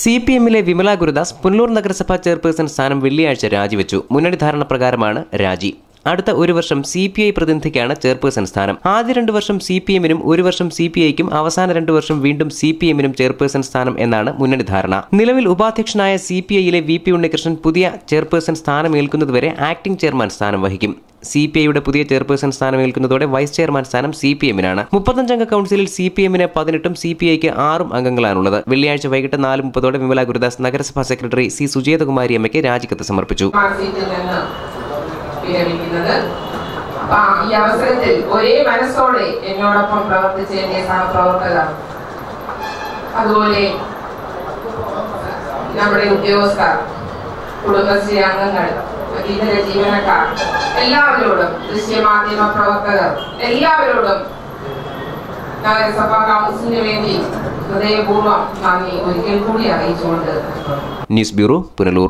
CPM-ലെ വിമല ഗുരുദാസ് പുനലൂർ നഗരസഭാ ചെയർപേഴ്സൺ സ്ഥാനം വെള്ളിയാഴ്ച രാജിവെച്ചു. മുന്നണി ധാരണ പ്രകാരമാണ് രാജി. അടുത്ത ഒരു വർഷം CPI പ്രതിനിധിക്കാണ് ചെയർപേഴ്സൺ സ്ഥാനം. ആദ്യ 2 വർഷം CPM-നും 1 വർഷം CPI-ക്കും അവസാന 2 വർഷം വീണ്ടും CPM-നും ചെയർപേഴ്സൺ സ്ഥാനം എന്നാണ് മുന്നണി ധാരണ. നിലവിൽ ഉപാധ്യക്ഷനായ CPI-ലെ VP ഉണ്ണികൃഷ്ണൻ പുതിയ ചെയർപേഴ്സൺ സ്ഥാനമേൽക്കുന്നതുവരെ ആക്ടിംഗ് ചെയർമാൻ സ്ഥാനം വഹിക്കും. CPI-യുടെ പുതിയ ചെയർപേഴ്സൺ സ്ഥാനമേൽക്കുന്നതോടെ വൈസ് ചെയർമാൻ സ്ഥാനം CPM-നാണ്. 35-അംഗ കൗൺസിലിൽ CPM-ന് 18-ഉം CPI-ക്ക് 6 അംഗങ്ങളാണുള്ളത്. വെള്ളിയാഴ്ച വൈകിട്ട് 4:30 വിമല ഗുരുദാസ് നഗരസഭാ സെക്രട്ടറി C. സുജേതകുമാരി അമ്മയ്ക്ക് രാജിക്കത്ത് സമർപ്പിച്ചു. ഈ അവസരത്തിൽ ഒരേ മനസ്സോടെ എന്നോടൊപ്പം പ്രവർത്തിച്ച എന്റെ സഹപ്രവർത്തകർ, അതുപോലെ നമ്മുടെ ഉദ്യോഗസ്ഥർ, കുടുംബശ്രീ അംഗങ്ങൾ, ഇതര ജീവനക്കാർ, എല്ലാവരോടും, ദൃശ്യമാധ്യമ പ്രവർത്തകർ എല്ലാവരോടും നഗരസഭാ കൗൺസിലിന് വേണ്ടി ഹൃദയപൂർവ്വം നന്ദി ഒരിക്കൽ കൂടി അറിയിച്ചുകൊണ്ട് ന്യൂസ് ബ്യൂറോ, പുനലൂർ.